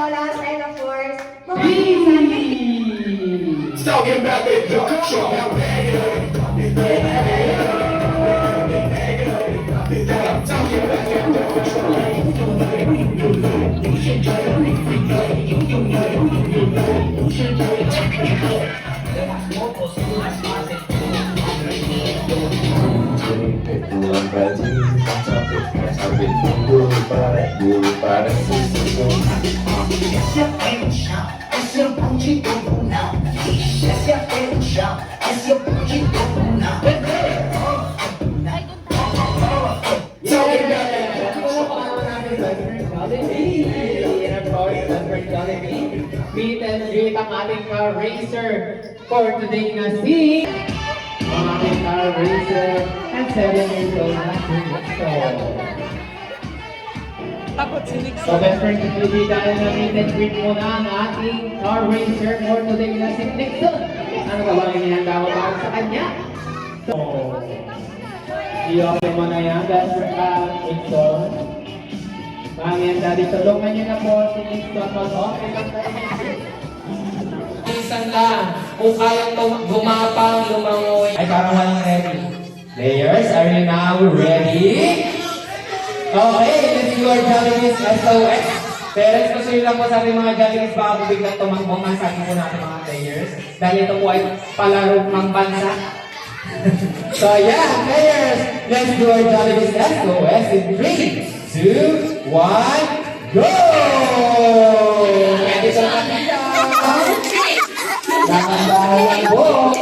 Lolas, and of course, Talking about the dark show. Pulang gaji, sambil tunggu para susu. Esse é o chão, esse é o pão de tudo não. Esse é o chão, esse é o pão de tudo não. Meet and greet ang ating car racer for today na si ang ating car racer at 7 years old na si Nixon. So best friend, hindi tayo na meet and greet muna ang ating car racer for today na si Nixon. Ano ka bang inihanda mo para sa kanya? So, i-open mo na yan, best friend, Nixon. Mami and Daddy, tulungan niyo na po si Nixon mag-open ng Minsan lang, kung kayang gumapang, lumangoy, ay parang walang ready. Players, are you now ready? Okay, let's do our Jollibee SOS. Parents, gusto lang po sa ating mga Jollibee, baka po biglang tumakbong ang sabi po natin mga players. Dahil ito po ay palaro ng bansa. So yeah, players, let's do our Jollibee SOS in 3, 2, 1, go! Ready sa kapita? Dahan-dahan lang po.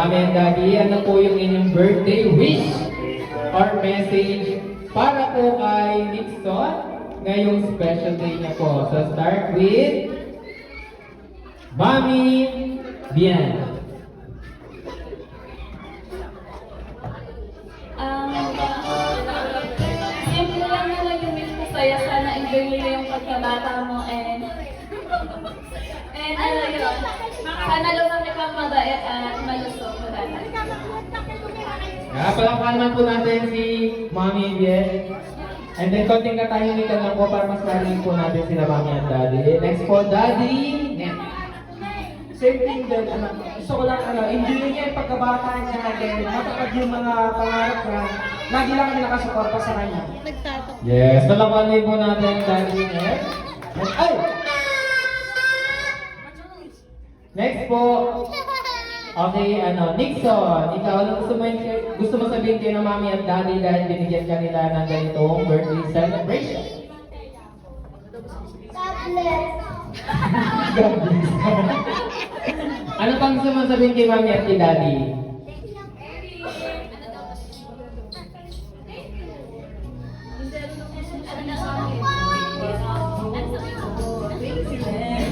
Mami and Daddy, ano po yung inyong birthday wish or message para po kay Nixon ngayong special day niya po? So start with Mami Bien. Simple lang naman yung wish ko sa'yo. Sana enjoy mo yung pagkabata mo and ano yun, sana lumaki kang mabait at malusog mo dati. Palakpakan naman po natin si Mami Bien. And then konting katahimikan lang po para mas marinig po natin sila Mami and Daddy. Next po, Daddy. Same thing din, gusto ko lang, enjoy niya yung pagkabata niya, then matapad yung mga pangarap niya, lagi lang kami nakasuporta sa kanya. Yes, palakpakan po natin Daddy. Ay! Next po. Okay, Nixon, ikaw, ano gusto mo sabihin kayo ng Mami at Daddy dahil binigyan ka nila ng ganitong birthday celebration? God bless. Ano pang gusto mo sabihin kay Mami at kay Daddy?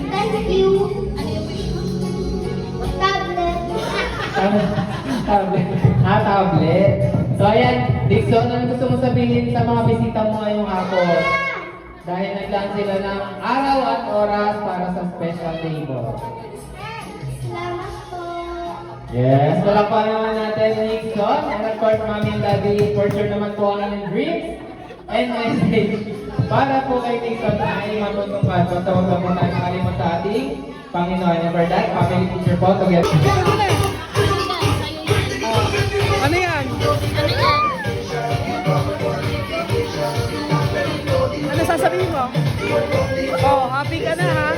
Thank you. Tablet. Tablet. So ayan, Dixon, ano gusto mo sabihin sa mga bisita mo ngayong hapon? Dahil naglaan sila ng araw at oras para sa special day mo. Salamat po. Yes, palakpakan naman natin Nixon. And of course, Mami and Daddy, for sure naman po ang aming dreams and message para po kay Nixon ay matutupad. Basta huwag na po tayo makalimot sa ating Panginoon. And for that, family picture po together. Ano yan? Ano sasabihin mo? Oh, happy ka na ha?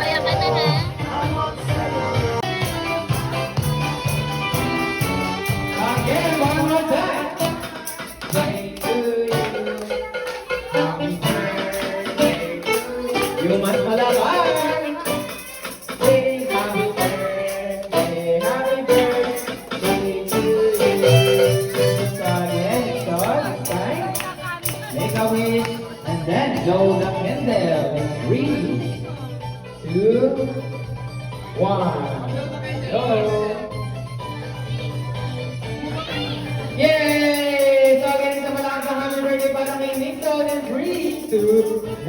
Kaya ka na ha? Again, one more time. Day to you. Happy birthday to you. You must malaban. Say happy birthday to you. So again, so next time, make a wish and then blow the candle in 3, 2, 1. Go! Yay! So again, sa malakas ang happy birthday para kay Nixon in 3, 2, 1!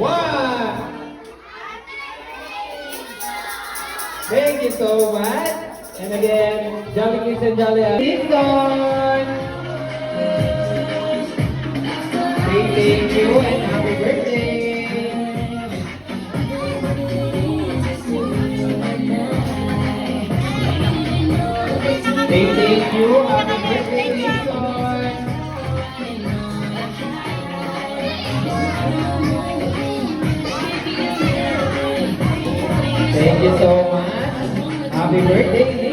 Thank you so much! And again, Jolly Kids and Jolly Nixon! Say thank you and happy birthday! Say thank you, happy birthday, Nixon! Thank you so much. Happy birthday,